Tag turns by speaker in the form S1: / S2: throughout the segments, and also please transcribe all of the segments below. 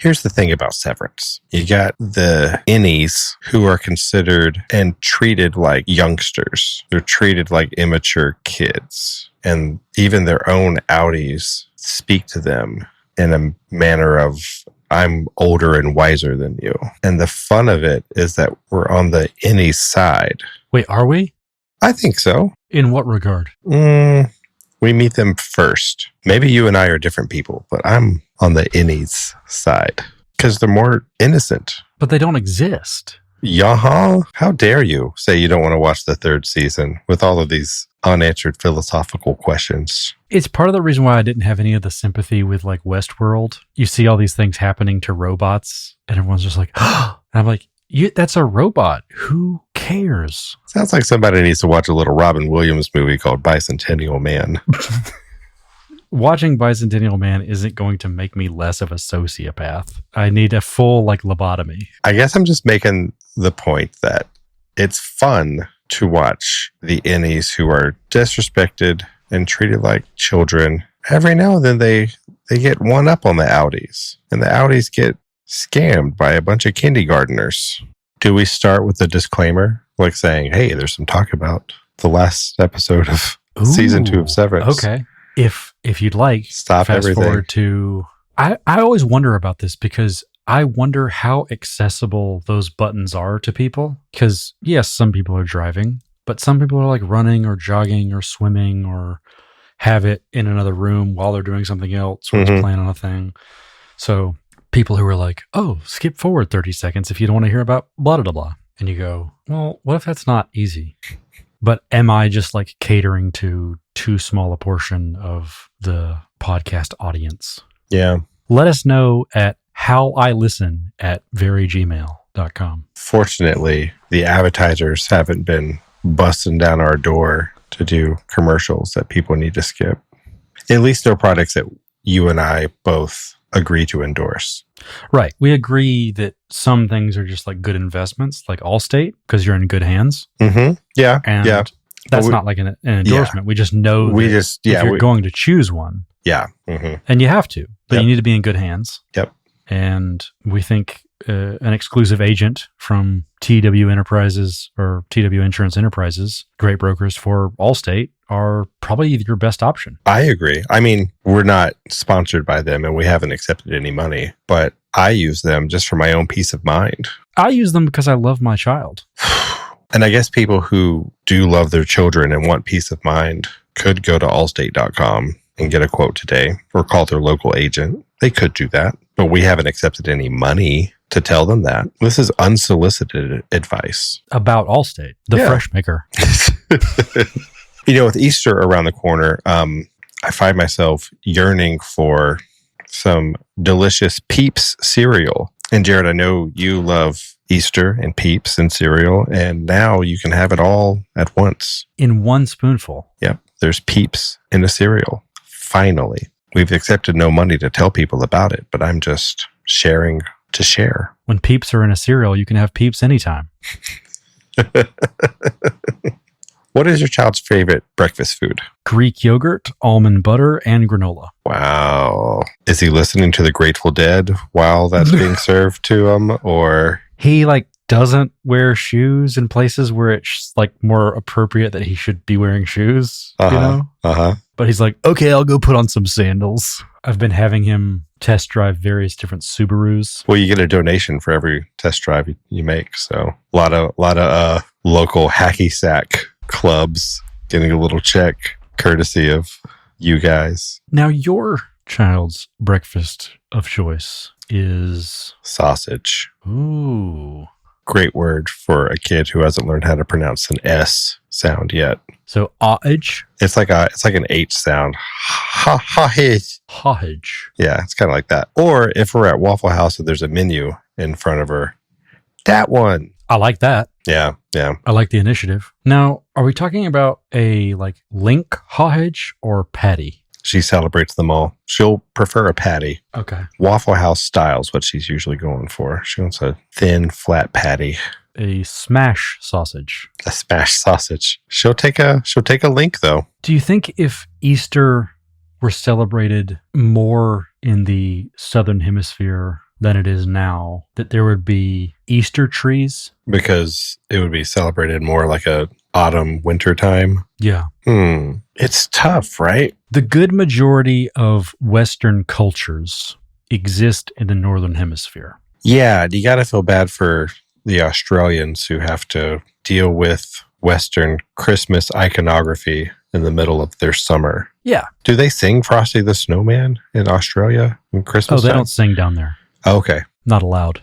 S1: Here's the thing about Severance. You got the innies who are considered and treated like youngsters. They're treated like immature kids. And even their own outies speak to them in a manner of, I'm older and wiser than you. And the fun of it is that we're on the innie side.
S2: Wait, are we?
S1: I think so.
S2: In what regard?
S1: We meet them first. Maybe you and I are different people, but I'm on the innies side because they're more innocent.
S2: But they don't exist.
S1: Yaha? How dare you say you don't want to watch the third season with all of these unanswered philosophical questions?
S2: It's part of the reason why I didn't have any of the sympathy with like Westworld. You see all these things happening to robots and everyone's just like, and I'm like, that's a robot. Who cares?
S1: Sounds like somebody needs to watch a little Robin Williams movie called Bicentennial Man.
S2: Watching Bicentennial Man isn't going to make me less of a sociopath. I need a full like lobotomy.
S1: I guess I'm just making the point that it's fun to watch the innies who are disrespected and treated like children. Every now and then they get one up on the outies, and the outies get scammed by a bunch of kindygarteners. Do we start with a disclaimer, like saying, hey, there's some talk about the last episode of season 2 of Severance?
S2: Okay. If you'd like,
S1: stop
S2: fast
S1: everything.
S2: Forward to, I always wonder about this because I wonder how accessible those buttons are to people. Because yes, some people are driving, but some people are like running or jogging or swimming or have it in another room while they're doing something else or it's playing on a thing. So people who are like, oh, skip forward 30 seconds if you don't want to hear about blah, blah, blah. And you go, well, what if that's not easy? But am I just like catering to too small a portion of the podcast audience?
S1: Yeah.
S2: Let us know at howilisten@verygmail.com.
S1: Fortunately, the advertisers haven't been busting down our door to do commercials that people need to skip. At least they're products that you and I both agree to endorse.
S2: Right. We agree that some things are just like good investments, like Allstate, because you're in good hands.
S1: Mm-hmm. Yeah.
S2: And
S1: yeah.
S2: that's not like an endorsement. We just know if you're going to choose one.
S1: Yeah. Mm-hmm.
S2: And you have to, but you need to be in good hands.
S1: Yep.
S2: And we think an exclusive agent from TW Enterprises or TW Insurance Enterprises, great brokers for Allstate, are probably your best option.
S1: I agree. I mean, we're not sponsored by them and we haven't accepted any money, but I use them just for my own peace of mind.
S2: I use them because I love my child.
S1: And I guess people who do love their children and want peace of mind could go to allstate.com and get a quote today or call their local agent. They could do that, but we haven't accepted any money to tell them that. This is unsolicited advice.
S2: About Allstate, the fresh maker.
S1: With Easter around the corner, I find myself yearning for some delicious Peeps cereal. And Jerod, I know you love Easter and Peeps and cereal, and now you can have it all at once.
S2: In one spoonful.
S1: Yep. There's Peeps in a cereal. Finally. We've accepted no money to tell people about it, but I'm just sharing to share.
S2: When Peeps are in a cereal, you can have Peeps anytime.
S1: What is your child's favorite breakfast food?
S2: Greek yogurt, almond butter, and granola.
S1: Wow. Is he listening to the Grateful Dead while that's being served to him, or?
S2: He doesn't wear shoes in places where it's more appropriate that he should be wearing shoes, But he's like, okay, I'll go put on some sandals. I've been having him test drive various different Subarus.
S1: Well, you get a donation for every test drive you make. So a lot of local hacky sack clubs getting a little check courtesy of you guys.
S2: Now, your child's breakfast of choice is
S1: sausage.
S2: Ooh.
S1: Great word for a kid who hasn't learned how to pronounce an S sound yet.
S2: So sausage.
S1: It's like an H sound. Sausage.
S2: Sausage.
S1: Yeah, it's kind of like that. Or if we're at Waffle House and there's a menu in front of her, that one.
S2: I like that.
S1: Yeah.
S2: I like the initiative. Now, are we talking about a link sausage or patty?
S1: She celebrates them all. She'll prefer a patty.
S2: Okay.
S1: Waffle House style is what she's usually going for. She wants a thin, flat patty.
S2: A smash sausage.
S1: A smash sausage. She'll take a link though.
S2: Do you think if Easter were celebrated more in the Southern Hemisphere than it is now, that there would be Easter trees.
S1: Because it would be celebrated more like a autumn, winter time.
S2: Yeah.
S1: It's tough, right?
S2: The good majority of Western cultures exist in the Northern Hemisphere.
S1: Yeah, you got to feel bad for the Australians who have to deal with Western Christmas iconography in the middle of their summer.
S2: Yeah.
S1: Do they sing Frosty the Snowman in Australia in Christmas
S2: Oh, they
S1: time?
S2: don't sing down there.
S1: Oh, okay.
S2: Not allowed.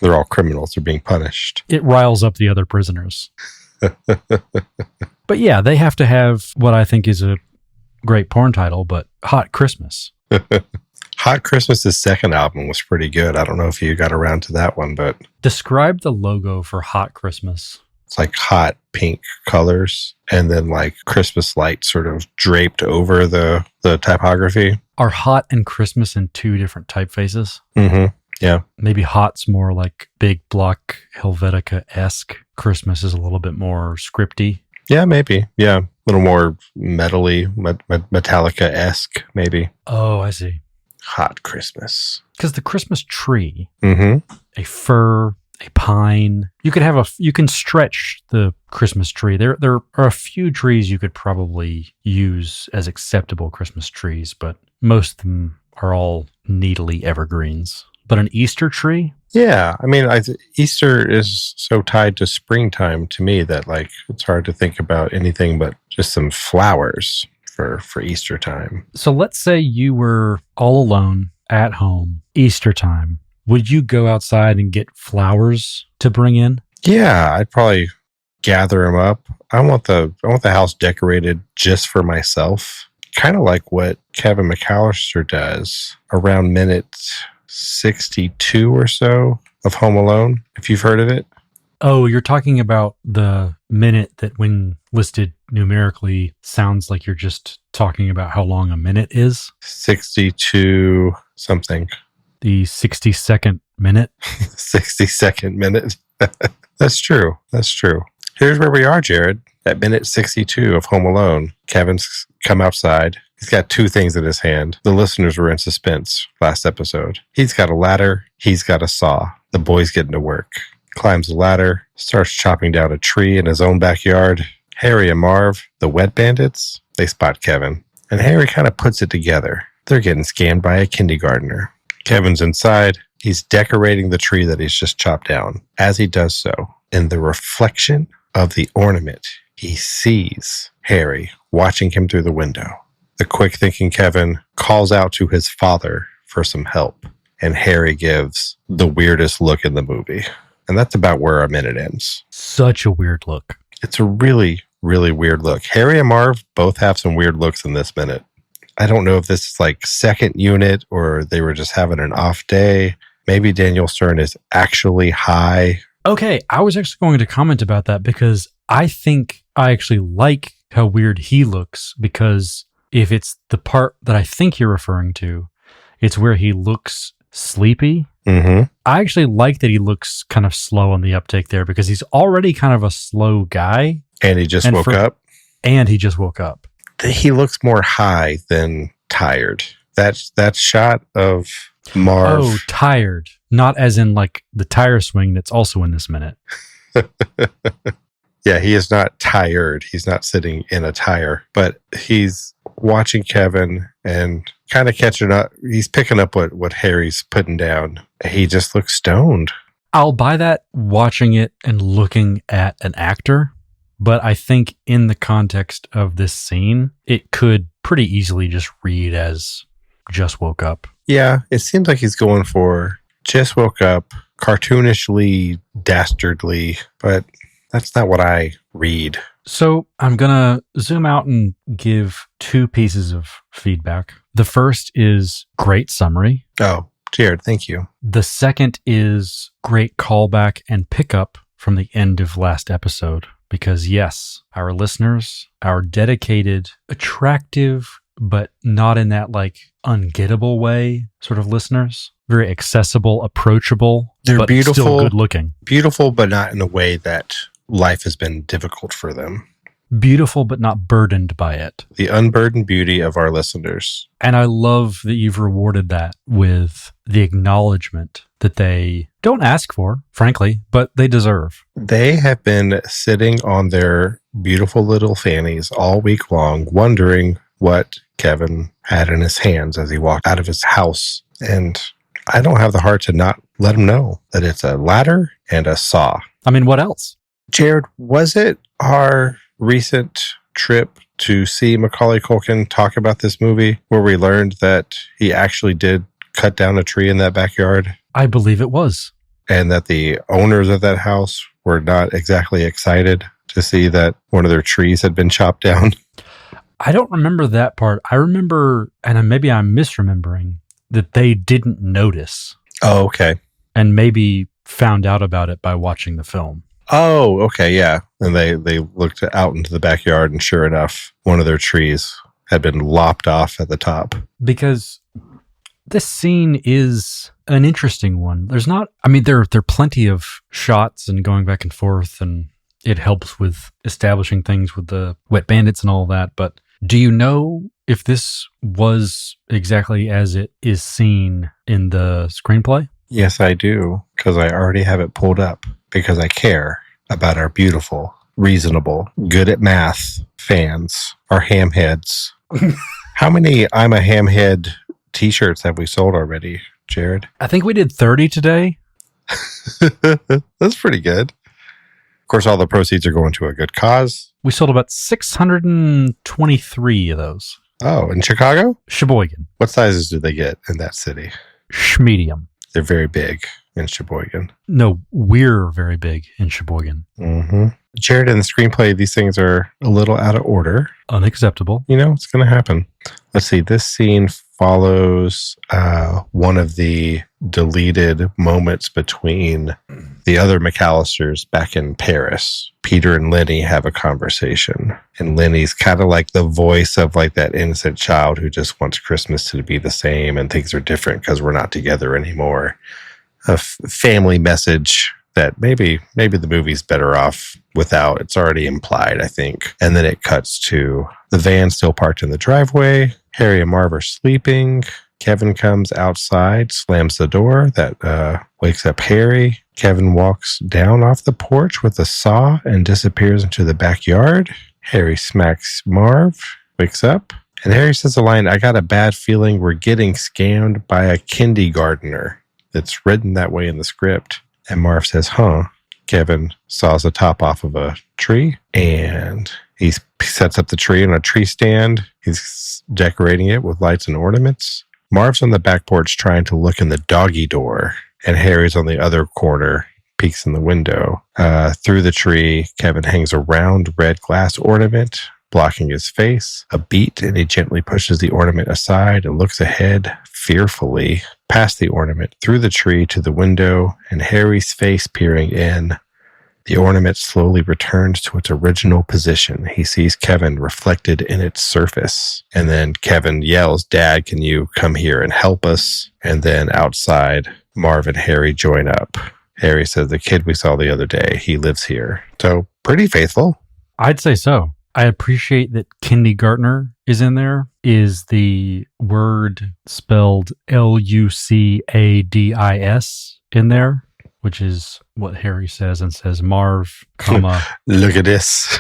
S1: They're all criminals. They're being punished.
S2: It riles up the other prisoners. But yeah, they have to have what I think is a great porn title, but Hot Christmas.
S1: Hot Christmas's second album was pretty good. I don't know if you got around to that one, but
S2: Describe the logo for Hot Christmas.
S1: it's like hot pink colors and then like Christmas lights sort of draped over the typography.
S2: Are Hot and Christmas in two different typefaces?
S1: Mm-hmm. Yeah.
S2: Maybe Hot's more like big block Helvetica-esque. Christmas is a little bit more scripty.
S1: Yeah, maybe. Yeah. A little more metally, Metallica-esque, maybe.
S2: Oh, I see.
S1: Hot Christmas.
S2: Because the Christmas tree,
S1: Mm-hmm.
S2: a fir, a pine, you can stretch the Christmas tree. There are a few trees you could probably use as acceptable Christmas trees, but most of them are all needly evergreens. But an Easter tree?
S1: Yeah. I mean, Easter is so tied to springtime to me that like it's hard to think about anything but just some flowers for Easter time.
S2: So let's say you were all alone at home, Easter time. Would you go outside and get flowers to bring in?
S1: Yeah, I'd probably gather them up. I want the house decorated just for myself. Kind of like what Kevin McAllister does around minute 62 or so of Home Alone, if you've heard of it.
S2: Oh, you're talking about the minute that when listed numerically sounds like you're just talking about how long a minute is?
S1: 62 something.
S2: The 60-second minute?
S1: 60-second minute. That's true. That's true. Here's where we are, Jerod. At minute 62 of Home Alone, Kevin's come outside. He's got two things in his hand. The listeners were in suspense last episode. He's got a ladder. He's got a saw. The boy's getting to work. Climbs the ladder, starts chopping down a tree in his own backyard. Harry and Marv, the wet bandits, they spot Kevin. And Harry kind of puts it together. They're getting scammed by a kindergartner. Kevin's inside. He's decorating the tree that he's just chopped down. As he does so, in the reflection of the ornament, he sees Harry watching him through the window. The quick-thinking Kevin calls out to his father for some help, and Harry gives the weirdest look in the movie. And that's about where our minute ends.
S2: Such a weird look.
S1: It's a really, really weird look. Harry and Marv both have some weird looks in this minute. I don't know if this is like second unit or they were just having an off day. Maybe Daniel Stern is actually high.
S2: Okay, I was actually going to comment about that because I think I actually like how weird he looks, because if it's the part that I think you're referring to, it's where he looks sleepy.
S1: Mm-hmm.
S2: I actually like that he looks kind of slow on the uptake there, because he's already kind of a slow guy.
S1: And he just woke up.
S2: And he just woke up.
S1: He looks more high than tired. That shot of Marv.
S2: Oh, tired. Not as in like the tire swing that's also in this minute.
S1: Yeah, he is not tired. He's not sitting in a tire, but he's watching Kevin and kind of catching up. He's picking up what Harry's putting down. He just looks stoned.
S2: I'll buy that watching it and looking at an actor, but I think in the context of this scene, it could pretty easily just read as just woke up.
S1: Yeah, it seems like he's going for just woke up, cartoonishly, dastardly, but that's not what I read.
S2: So I'm going to zoom out and give two pieces of feedback. The first is great summary.
S1: Oh, Jerod, thank you.
S2: The second is great callback and pickup from the end of last episode. Because yes, our listeners, our dedicated, attractive, but not in that like ungettable way sort of listeners, very accessible, approachable,
S1: They're
S2: but
S1: beautiful,
S2: still good looking.
S1: Beautiful, but not in a way that life has been difficult for them.
S2: beautiful but not burdened by it.
S1: The unburdened beauty of our listeners.
S2: And I love that you've rewarded that with the acknowledgement that they don't ask for, frankly, but they deserve.
S1: They have been sitting on their beautiful little fannies all week long, wondering what Kevin had in his hands as he walked out of his house. And I don't have the heart to not let them know that it's a ladder and a saw.
S2: I mean, what else?
S1: Jerod, was it our recent trip to see Macaulay Culkin talk about this movie where we learned that he actually did cut down a tree in that backyard?
S2: I believe it was.
S1: And that the owners of that house were not exactly excited to see that one of their trees had been chopped down.
S2: I don't remember that part. I remember, and maybe I'm misremembering, that they didn't notice.
S1: Oh, okay.
S2: And maybe found out about it by watching the film.
S1: Oh, okay, yeah. And they looked out into the backyard, and sure enough, one of their trees had been lopped off at the top.
S2: Because this scene is an interesting one. There's not, I mean, there are plenty of shots and going back and forth, and it helps with establishing things with the wet bandits and all that. But do you know if this was exactly as it is seen in the screenplay?
S1: Yes, I do, because I already have it pulled up, because I care about our beautiful, reasonable, good at math fans, our hamheads. How many I'm a hamhead t-shirts have we sold already, Jerod?
S2: I think we did 30 today.
S1: That's pretty good. Of course, all the proceeds are going to a good cause.
S2: We sold about 623 of those.
S1: Oh, in Chicago?
S2: Sheboygan.
S1: What sizes do they get in that city?
S2: Medium.
S1: They're very big in Sheboygan.
S2: No, we're very big in Sheboygan.
S1: Mm-hmm. Jerod, in the screenplay, these things are a little out of order.
S2: Unacceptable.
S1: You know, it's going to happen. Let's see. This scene follows one of the deleted moments between the other McAllisters back in Paris. Peter and Lenny have a conversation, and Lenny's kind of like the voice of like that innocent child who just wants Christmas to be the same and things are different because we're not together anymore. A family message that maybe the movie's better off without. It's already implied, I think. And then it cuts to the van still parked in the driveway. Harry and Marv are sleeping. Kevin comes outside, slams the door. That wakes up Harry. Kevin walks down off the porch with a saw and disappears into the backyard. Harry smacks Marv, wakes up. And Harry says the line, "I got a bad feeling we're getting scammed by a kindygartener." It's written that way in the script. And Marv says, huh? Kevin saws the top off of a tree, and he sets up the tree on a tree stand. He's decorating it with lights and ornaments. Marv's on the back porch trying to look in the doggy door, and Harry's on the other corner, peeks in the window. Through the tree, Kevin hangs a round red glass ornament, blocking his face. A beat, and he gently pushes the ornament aside and looks ahead fearfully past the ornament, through the tree to the window, and Harry's face peering in. The ornament slowly returns to its original position. He sees Kevin reflected in its surface. And then Kevin yells, "Dad, can you come here and help us?" And then outside, Marv and Harry join up. Harry says, "The kid we saw the other day, he lives here." So pretty faithful.
S2: I'd say so. I appreciate that Kindygartener is in there. Is the word spelled Lucadis in there, which is what Harry says, and says Marv, comma.
S1: Look at this.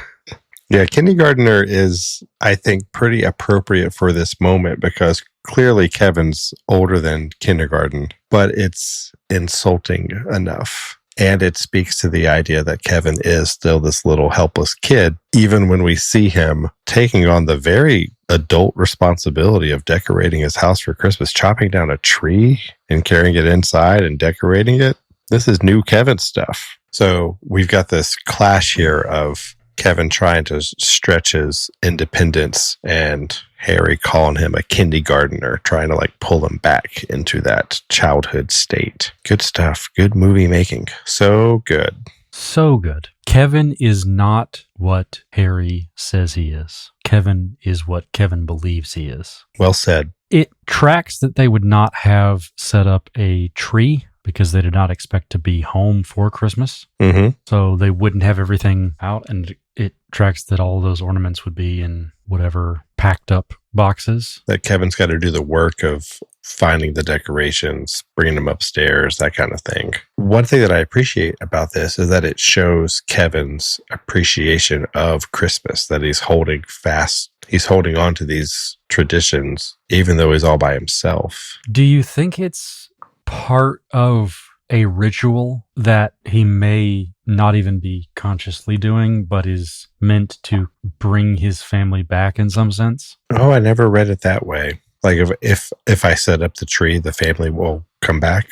S1: Yeah, Kindygartener is, I think, pretty appropriate for this moment because clearly Kevin's older than kindergarten, but it's insulting enough. And it speaks to the idea that Kevin is still this little helpless kid, even when we see him taking on the very adult responsibility of decorating his house for Christmas, chopping down a tree and carrying it inside and decorating it. This is new Kevin stuff. So we've got this clash here of Kevin trying to stretch his independence and Harry calling him a kindygartener, trying to like pull him back into that childhood state. Good stuff. Good movie making. So good.
S2: So good. Kevin is not what Harry says he is. Kevin is what Kevin believes he is.
S1: Well said.
S2: It tracks that they would not have set up a tree because they did not expect to be home for Christmas.
S1: Mm-hmm.
S2: So they wouldn't have everything out, and it tracks that all those ornaments would be in whatever packed up boxes.
S1: That Kevin's got to do the work of finding the decorations, bringing them upstairs, that kind of thing. One thing that I appreciate about this is that it shows Kevin's appreciation of Christmas, that he's holding fast. He's holding on to these traditions, even though he's all by himself.
S2: Do you think it's part of a ritual that he may not even be consciously doing, but is meant to bring his family back in some sense?
S1: Oh, I never read it that way. Like if I set up the tree, the family will come back?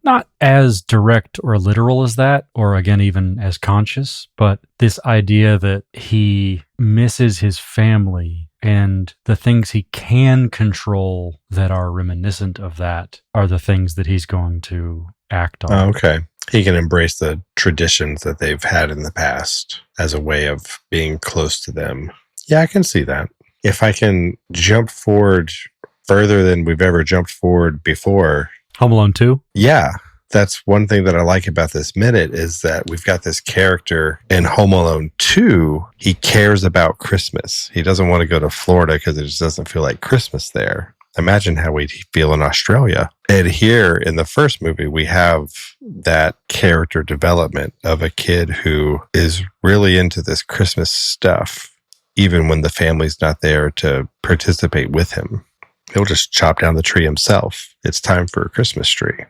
S2: Not as direct or literal as that, or again, even as conscious, but this idea that he misses his family and the things he can control that are reminiscent of that are the things that he's going to act on.
S1: Oh, okay. He can embrace the traditions that they've had in the past as a way of being close to them. Yeah, I can see that. If I can jump forward further than we've ever jumped forward before.
S2: Home Alone 2?
S1: Yeah. That's one thing that I like about this minute is that we've got this character in Home Alone 2. He cares about Christmas. He doesn't want to go to Florida because it just doesn't feel like Christmas there. Imagine how we'd feel in Australia. And here in the first movie, we have that character development of a kid who is really into this Christmas stuff, even when the family's not there to participate with him. He'll just chop down the tree himself. It's time for a Christmas tree.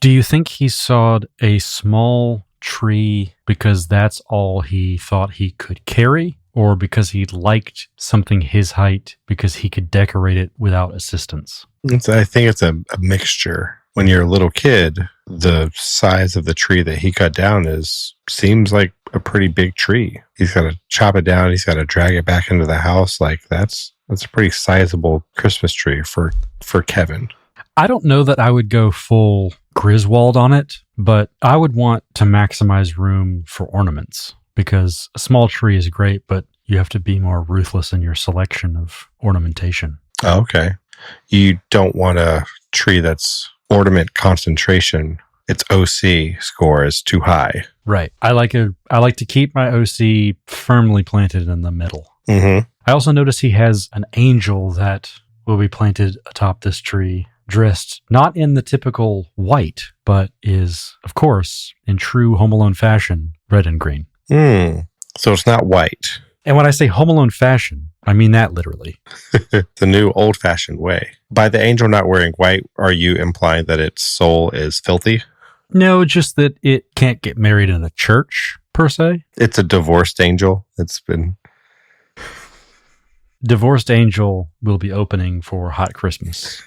S2: Do you think he sawed a small tree because that's all he thought he could carry, or because he liked something his height because he could decorate it without assistance?
S1: I think it's a mixture. When you're a little kid, the size of the tree that he cut down seems like a pretty big tree. He's got to chop it down. He's got to drag it back into the house. Like that's a pretty sizable Christmas tree for Kevin.
S2: I don't know that I would go full Griswold on it, but I would want to maximize room for ornaments, because a small tree is great, but you have to be more ruthless in your selection of ornamentation.
S1: Oh, okay. You don't want a tree that's ornament concentration. Its OC score is too high.
S2: Right. I like to keep my OC firmly planted in the middle.
S1: Mm-hmm.
S2: I also notice he has an angel that will be planted atop this tree, dressed not in the typical white, but is, of course, in true Home Alone fashion, red and green.
S1: So it's not white.
S2: And when I say Home Alone fashion, I mean that literally.
S1: The new old-fashioned way. By the angel not wearing white, are you implying that its soul is filthy?
S2: No, just that it can't get married in a church, per se.
S1: It's a divorced angel. It's been...
S2: Divorced Angel will be opening for Hot Christmas.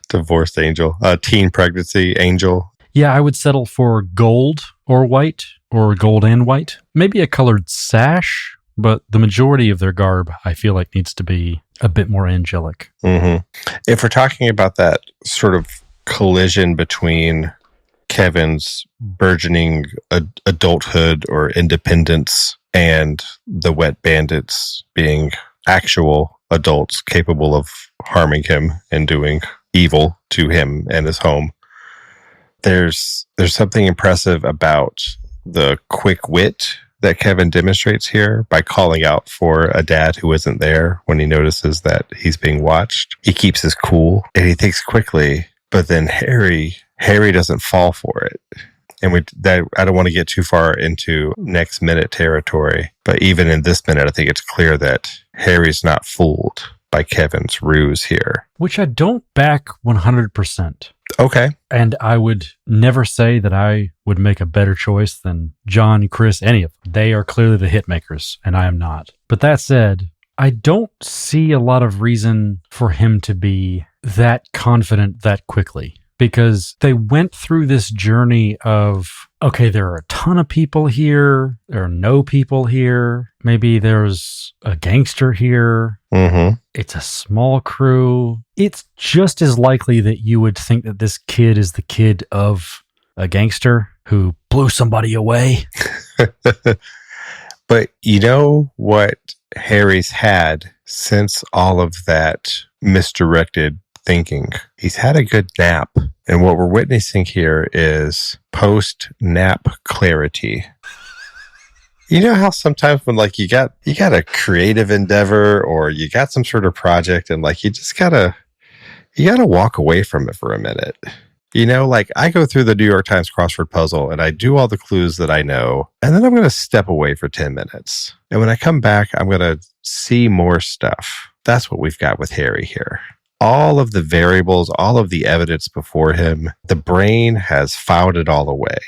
S1: Divorced angel. Teen pregnancy angel.
S2: Yeah, I would settle for gold or white, or gold and white. Maybe a colored sash, but the majority of their garb, I feel like, needs to be a bit more angelic.
S1: Mm-hmm. If we're talking about that sort of collision between Kevin's burgeoning adulthood or independence and the wet bandits being actual adults capable of harming him and doing evil to him and his home, there's something impressive about the quick wit that Kevin demonstrates here by calling out for a dad who isn't there when he notices that he's being watched. He keeps his cool and he thinks quickly, but then Harry doesn't fall for it. And I don't want to get too far into next minute territory, but even in this minute, I think it's clear that Harry's not fooled by Kevin's ruse here.
S2: Which I don't back 100%.
S1: Okay.
S2: And I would never say that I would make a better choice than John, Chris, any of them. They are clearly the hit makers, and I am not. But that said, I don't see a lot of reason for him to be that confident that quickly. Because they went through this journey of, okay, there are a ton of people here. There are no people here. Maybe there's a gangster here.
S1: Mm-hmm.
S2: It's a small crew. It's just as likely that you would think that this kid is the kid of a gangster who blew somebody away.
S1: But you know what Harry's had since all of that misdirected thinking? He's had a good nap. And what we're witnessing here is post-nap clarity. You know how sometimes when like you got a creative endeavor or you got some sort of project and like you gotta walk away from it for a minute. You know, like I go through the New York Times crossword puzzle and I do all the clues that I know, and then I'm going to step away for 10 minutes. And when I come back, I'm going to see more stuff. That's what we've got with Harry here. All of the variables, all of the evidence before him, the brain has filed it all away.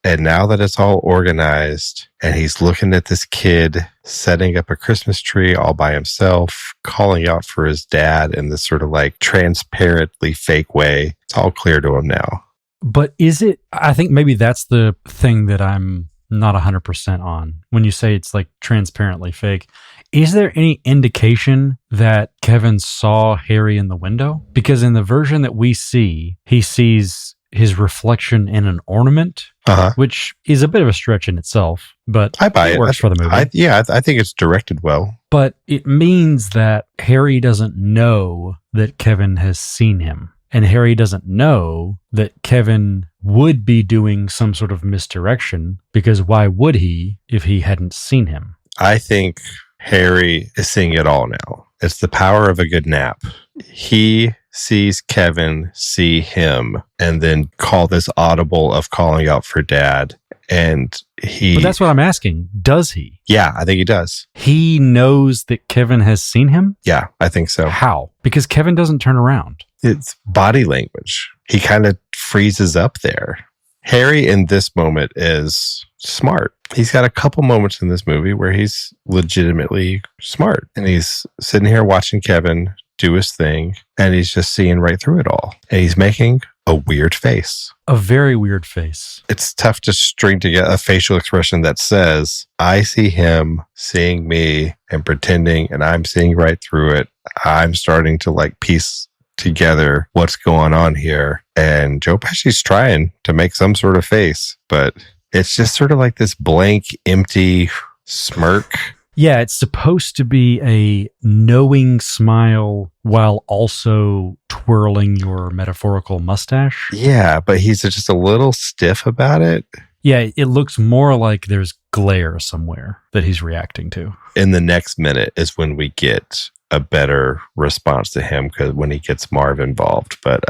S1: And now that it's all organized and he's looking at this kid setting up a Christmas tree all by himself, calling out for his dad in this sort of like transparently fake way, it's all clear to him now.
S2: But is it, I think maybe that's the thing that I'm not 100% on when you say it's like transparently fake. Is there any indication that Kevin saw Harry in the window? Because in the version that we see, he sees his reflection in an ornament, which is a bit of a stretch in itself, but
S1: I buy it.
S2: Works for the movie.
S1: I think it's directed well.
S2: But it means that Harry doesn't know that Kevin has seen him. And Harry doesn't know that Kevin would be doing some sort of misdirection, because why would he if he hadn't seen him?
S1: I think Harry is seeing it all now. It's the power of a good nap. He sees Kevin see him and then call this audible of calling out for dad. And
S2: But that's what I'm asking. Does he?
S1: Yeah, I think he does.
S2: He knows that Kevin has seen him?
S1: Yeah, I think so.
S2: How? Because Kevin doesn't turn around.
S1: It's body language. He kind of freezes up there. Harry in this moment is smart. He's got a couple moments in this movie where he's legitimately smart. And he's sitting here watching Kevin do his thing, and he's just seeing right through it all. And he's making a weird face.
S2: A very weird face.
S1: It's tough to string together a facial expression that says, I see him seeing me and pretending, and I'm seeing right through it. I'm starting to like piece together what's going on here. And Joe Pesci's trying to make some sort of face, but it's just sort of like this blank, empty smirk.
S2: Yeah, it's supposed to be a knowing smile while also twirling your metaphorical mustache.
S1: Yeah, but he's just a little stiff about it.
S2: Yeah, it looks more like there's glare somewhere that he's reacting to.
S1: In the next minute is when we get a better response to him, because when he gets Marv involved. But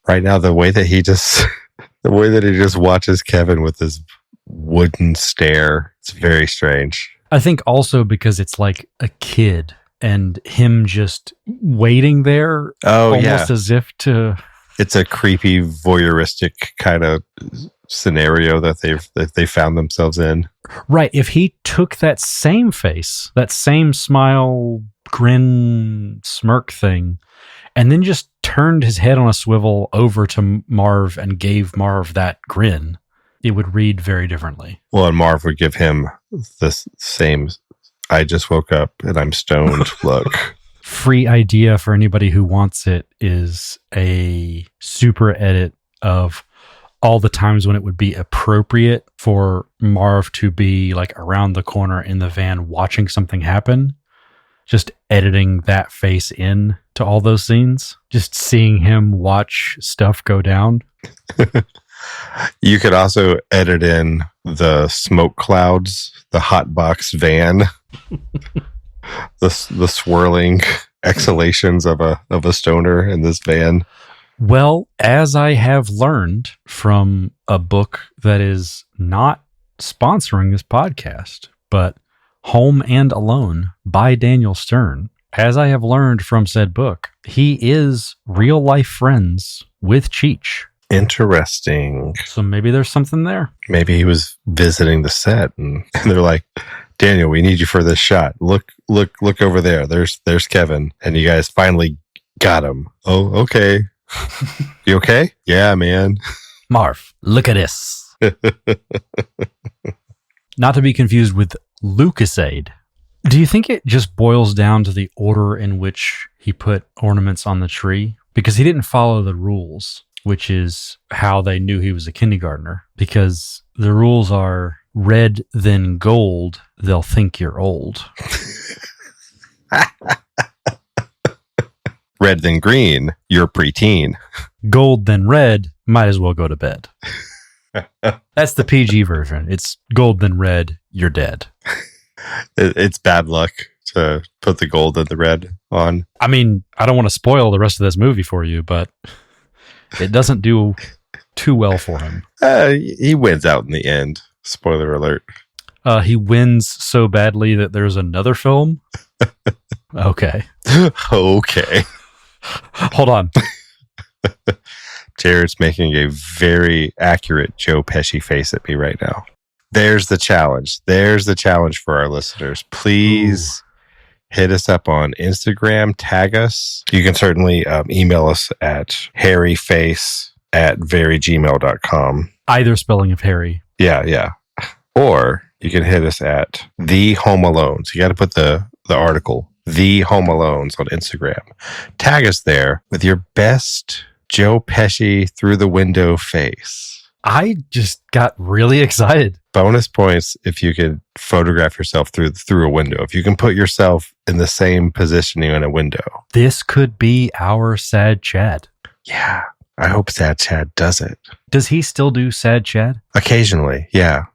S1: right now, the way that he just watches Kevin with his wooden stare, it's very strange.
S2: I think also because it's like a kid and him just waiting there, almost as if to.
S1: It's a creepy, voyeuristic kind of scenario that they found themselves in.
S2: Right. If he took that same face, that same smile, grin, smirk thing, and then just turned his head on a swivel over to Marv and gave Marv that grin, it would read very differently.
S1: Well, and Marv would give him the same, I just woke up and I'm stoned look.
S2: Free idea for anybody who wants it is a super edit of all the times when it would be appropriate for Marv to be like around the corner in the van watching something happen. Just editing that face in to all those scenes. Just seeing him watch stuff go down.
S1: You could also edit in the smoke clouds, the hot box van, the swirling exhalations of a stoner in this van.
S2: Well, as I have learned from a book that is not sponsoring this podcast, but Home and Alone by Daniel Stern, as I have learned from said book, he is real life friends with Cheech.
S1: Interesting.
S2: So maybe there's something there.
S1: Maybe he was visiting the set and they're like, Daniel, we need you for this shot. Look over there. There's Kevin. And you guys finally got him. Oh, okay. You okay? Yeah, man.
S2: Marv, look at this. Not to be confused with Lucasade. Do you think it just boils down to the order in which he put ornaments on the tree? Because he didn't follow the rules, which is how they knew he was a kindergartner. Because the rules are red, then gold, they'll think you're old.
S1: Red then green, you're preteen.
S2: Gold then red, might as well go to bed. That's the PG version. It's gold then red, you're dead.
S1: It's bad luck to put the gold and the red on.
S2: I mean, I don't want to spoil the rest of this movie for you, but it doesn't do too well for him.
S1: He wins out in the end. Spoiler alert.
S2: He wins so badly that there's another film. Okay.
S1: Okay.
S2: Hold on.
S1: Jared's making a very accurate Joe Pesci face at me right now. There's the challenge. There's the challenge for our listeners. Please hit us up on Instagram. Tag us. You can certainly email us at harryface@verygmail.com.
S2: Either spelling of Harry.
S1: Yeah. Or you can hit us at The Home Alones. You got to put the article, The Home Alones, on Instagram. Tag us there with your best Joe Pesci through the window face.
S2: I just got really excited.
S1: Bonus points if you could photograph yourself through a window. If you can put yourself in the same positioning in a window.
S2: This could be our Sad Chad.
S1: Yeah. I hope Sad Chad does it.
S2: Does he still do Sad Chad?
S1: Occasionally. Yeah.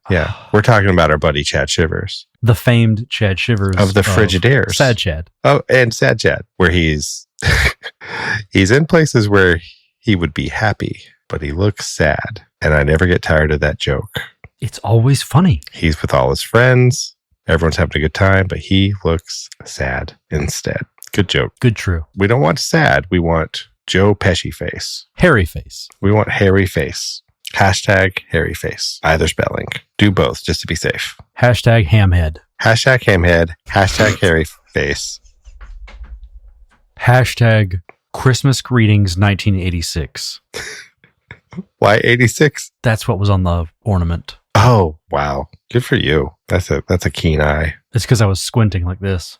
S1: We're talking about our buddy Chad Shivers.
S2: The famed Chad Shivers.
S1: Of the Frigidaires.
S2: Sad Chad.
S1: Oh, and Sad Chad, where he's in places where he would be happy, but he looks sad. And I never get tired of that joke.
S2: It's always funny.
S1: He's with all his friends. Everyone's having a good time, but he looks sad instead. Good joke.
S2: Good true.
S1: We don't want sad. We want Joe Pesci face.
S2: Hairy face.
S1: We want hairy face. Hashtag hairy face. Either spelling. Do both just to be safe.
S2: Hashtag hamhead.
S1: Hashtag hamhead. Hashtag hairy face.
S2: Hashtag Christmas greetings 1986.
S1: Why 86?
S2: That's what was on the ornament.
S1: Oh, wow. Good for you. That's a keen eye.
S2: It's because I was squinting like this.